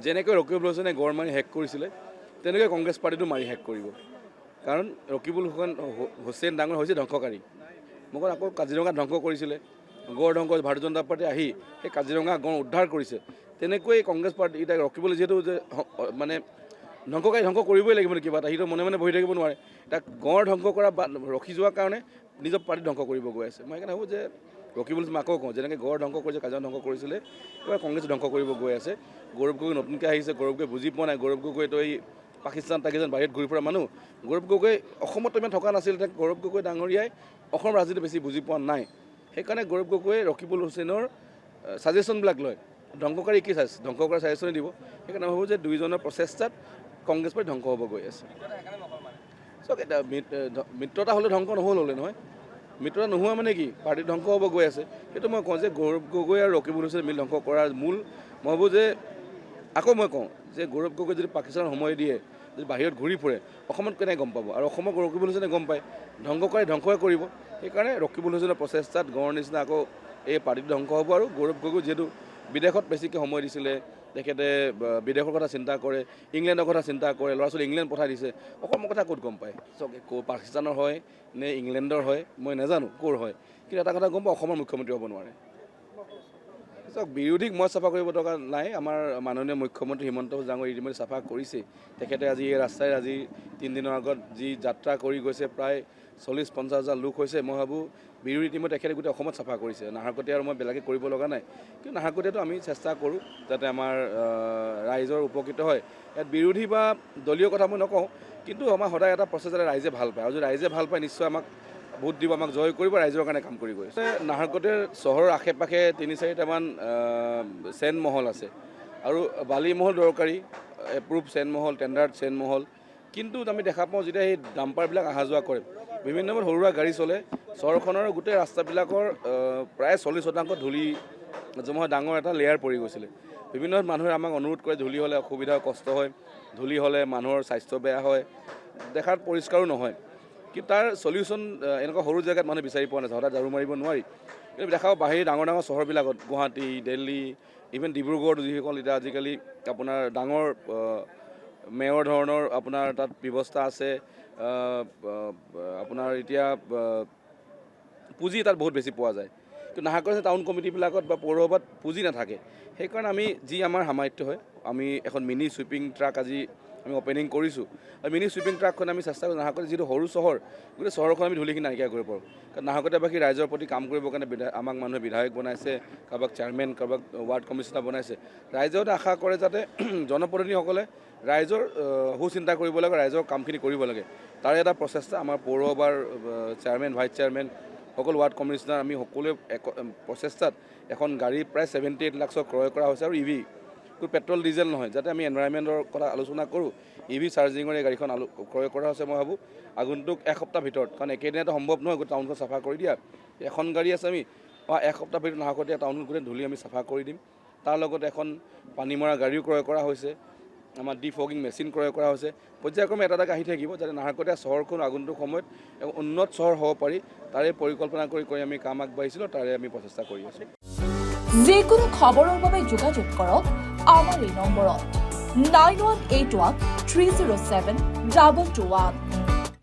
যেনেকৈ ৰকিবুল হুছেইনে গড় মাৰি শেষ কৰিছিলে তেনেকৈ কংগ্ৰেছ পাৰ্টিটো মাৰি শেষ কৰিব। কাৰণ ৰকিবুল হুছেইন ডাঙৰ হৈছে ধ্বংসকাৰী। মোক আকৌ কাজিৰঙা ধ্বংস কৰিছিলে, গড় ধ্বংস ভাৰতীয় জনতা পাৰ্টীয়ে আহি সেই কাজিৰঙা গড় উদ্ধাৰ কৰিছে। তেনেকৈ কংগ্ৰেছ পাৰ্টি এতিয়া ৰকিবুল যিহেতু যে মানে ধ্বংসকাৰী ধ্বংস কৰিবই লাগিব কিবা এটা, সিটো মনে মনে বহি থাকিব নোৱাৰে। তাক গড় ধ্বংস কৰা ৰখি যোৱাৰ কাৰণে নিজৰ পাৰ্টি ধ্বংস কৰিব গৈ আছে। মই সেইকাৰণে ভাবোঁ যে ৰকিবুল মই আকৌ কওঁ, যেনেকৈ গড় ধ্বংস কৰিছে কাজিৰঙা ধ্বংস কৰিছিলে, এবাৰ কংগ্ৰেছ ধ্বংস কৰিব গৈ আছে। গৌৰৱ গগৈ নতুনকৈ আহিছে, গৌৰৱ গগৈ বুজি পোৱা নাই। গৌৰৱ গগৈতো এই পাকিস্তান তাকিস্তান বাহিৰত ঘূৰি ফুৰা মানুহ। গৌৰৱ গগৈ অসমত ইমান থকা নাছিল, তাক গৌৰৱ গগৈ ডাঙৰীয়াই অসমৰ ৰাজনীতি বেছি বুজি পোৱা নাই। সেইকাৰণে গৌৰৱ গগৈয়ে ৰকিবুল হুছেইনৰ ছাজেশ্যনবিলাক লয়, ধ্বংসকাৰী কি ধ্বংস কৰা ছাজেশ্যনে দিব। সেইকাৰণে ভাবোঁ যে দুয়োজনৰ প্ৰচেষ্টাত কংগ্ৰেছ পাৰ্টি ধ্বংস হ'ব গৈ আছে। চাওক এটা মিত্ৰতা হ'লে ধ্বংস নহ'লে নহয়, মিত্ৰতা নোহোৱা মানে কি পাৰ্টি ধ্বংস হ'ব গৈ আছে। সেইটো মই কওঁ যে গৌৰৱ গগৈ আৰু ৰকিবুল হুছেইন মিল ধ্বংস কৰাৰ মূল মই ভাবোঁ যে আকৌ মই কওঁ যে গৌৰৱ গগৈ যদি পাকিস্তানত সময় দিয়ে, যদি বাহিৰত ঘূৰি ফুৰে, অসমত কেনেকৈ গম পাব? আৰু অসমক ৰকিবুল হুছেইনে গম পায়, ধ্বংসকাৰী ধ্বংসই কৰিব। সেইকাৰণে ৰকিবুল হুছেইনৰ প্ৰচেষ্টাত গড়ৰ নিচিনা আকৌ এই পাৰ্টিটো ধ্বংস হ'ব। আৰু গৌৰৱ গগৈ যিহেতু বিদেশত বেছিকৈ সময় দিছিলে, তেখেতে বিদেশৰ কথা চিন্তা কৰে, ইংলেণ্ডৰ কথা চিন্তা কৰে, ল'ৰা ছোৱালী ইংলেণ্ড পঠাই দিছে, অসমৰ কথা ক'ত গম পায়? চাওক পাকিস্তানৰ হয় নে ইংলেণ্ডৰ হয় মই নাজানো ক'ৰ হয়, কিন্তু এটা কথা গম পাওঁ, অসমৰ মুখ্যমন্ত্ৰী হ'ব নোৱাৰে। চাওক বিৰোধীক মই চাফা কৰিব দৰকাৰ নাই, আমাৰ মাননীয় মুখ্যমন্ত্ৰী হিমন্ত বিশ্ব ডাঙৰীয়াই ইতিমধ্যে চাফা কৰিছেই। তেখেতে আজি এই ৰাস্তাই আজি 3 দিনৰ আগত যি যাত্ৰা কৰি গৈছে, প্ৰায় 40-50 হাজাৰ লোক হৈছে। মই ভাবোঁ বিৰোধী টিমত তেখেতে গোটেই অসমত চাফা কৰিছে। নাহৰকটীয়া আৰু মই বেলেগে কৰিব লগা নাই, কিন্তু নাহৰকটীয়াটো আমি চেষ্টা কৰোঁ যাতে আমাৰ ৰাইজৰ উপকৃত হয়। ইয়াত বিৰোধী বা দলীয় কথা মই নকওঁ, কিন্তু আমাৰ সদায় এটা প্ৰচেছ যাতে ৰাইজে ভাল পায়, আৰু যদি ৰাইজে ভাল পায় নিশ্চয় আমাক ভোট দিব, আমাক জয় কৰিব, ৰাইজৰ কাৰণে কাম কৰি গৈছে। নাহৰকটীয়াৰ চহৰৰ আশে পাশে 3-4টামান চেণ্ট মহল আছে, আৰু বালি মহল দৰকাৰী, এপ্ৰুভ চেণ্ট মহল, টেণ্ডাৰ্ড চেণ্ট মহল। কিন্তু আমি দেখা পাওঁ যেতিয়া সেই ডাম্পাৰবিলাক অহা যোৱা কৰে, বিভিন্ন সময়ত সৰু সুৰা গাড়ী চলে, চহৰখনৰ গোটেই ৰাস্তাবিলাকৰ প্ৰায় 40% ধূলি জমা ডাঙৰ এটা লেয়াৰ পৰি গৈছিলে। বিভিন্ন মানুহে আমাক অনুৰোধ কৰে ধূলি হ'লে অসুবিধা কষ্ট হয়, ধূলি হ'লে মানুহৰ স্বাস্থ্য বেয়া হয়, দেখাত পৰিষ্কাৰো নহয়। কিন্তু তাৰ চলিউশ্যন এনেকুৱা সৰু জেগাত মানুহে বিচাৰি পোৱা নাযায়, সদায় ঝাৰু মাৰিব নোৱাৰি। কিন্তু দেখাও বাহিৰ ডাঙৰ ডাঙৰ চহৰবিলাকত, গুৱাহাটী, দিল্লী, ইভেন ডিব্ৰুগড়, যিসকল এতিয়া আজিকালি আপোনাৰ ডাঙৰ মেয়ৰ ধৰণৰ আপোনাৰ তাত ব্যৱস্থা আছে, আপোনাৰ এতিয়া পুঁজি তাত বহুত বেছি পোৱা যায়। কিন্তু নাহৰকটীয়া টাউন কমিটিবিলাকত বা পৌৰসভাত পুঁজি নাথাকে। সেইকাৰণে আমি যি আমাৰ সামৰ্থ্য হয়, আমি এখন মিনি চুইপিং ট্ৰাক আজি আমি অপেনিং কৰিছোঁ। আৰু মিনি চুইপিং ট্ৰাকখন আমি চেষ্টা কৰোঁ নাহৰকটীয়া যিটো সৰু চহৰ, গোটেই চহৰখন আমি ধূলিখিনি নাইকিয়া কৰিব পাৰোঁ। কাৰণ নাহৰকটীয়াবাসী ৰাইজৰ প্ৰতি কাম কৰিবৰ কাৰণে আমাক মানুহে বিধায়ক বনাইছে, কাৰোবাক চেয়াৰমেন, কাৰোবাক ৱাৰ্ড কমিশ্যনাৰ বনাইছে। ৰাইজেও আশা কৰে যাতে জনপ্ৰতিনিধিসকলে ৰাইজৰ সুচিন্তা কৰিব লাগে, ৰাইজৰ কামখিনি কৰিব লাগে। তাৰে এটা প্ৰচেষ্টা আমাৰ পৌৰসভাৰ চেয়াৰমেন, ভাইচ চেয়াৰমেন, সকলো ৱাৰ্ড কমিশ্যনাৰ, আমি সকলোৱে প্ৰচেষ্টাত এখন গাড়ী প্ৰায় 78 লাখৰ ক্ৰয় কৰা হৈছে। আৰু EV পেট্ৰল ডিজেল নহয়, যাতে আমি এনভাইৰনমেণ্টৰ কথা আলোচনা কৰোঁ, EV চাৰ্জিঙৰ এই গাড়ীখন ক্ৰয় কৰা হৈছে। মই ভাবোঁ আগন্তুক এসপ্তাহ ভিতৰত, কাৰণ একেদিনতে সম্ভৱ নহয় গোটেই টাউনখন চাফা কৰি দিয়া, এখন গাড়ী আছে, আমি এসপ্তাহ ভিতৰত নাহৰকটীয়া টাউনত গোটেই ধূলি আমি চাফা কৰি দিম। তাৰ লগতে এখন পানী মৰা গাড়ীও ক্ৰয় কৰা হৈছে, আমাৰ ডিফগিং মেচিন ক্ৰয় কৰা হৈছে। পৰ্যায়ক্ৰমে এটা আহি থাকিব যাতে নাহৰকটীয়া চহৰখন আগন্তুক সময়ত উন্নত চহৰ হ'ব পাৰি, তাৰে পৰিকল্পনা কৰি আমি কাম আগবাঢ়িছিলোঁ, তাৰে আমি প্ৰচেষ্টা কৰি আছোঁ। যিকোনো খবৰৰ বাবে যোগাযোগ কৰক আমাৰ এই নম্বৰত 9181 307 221।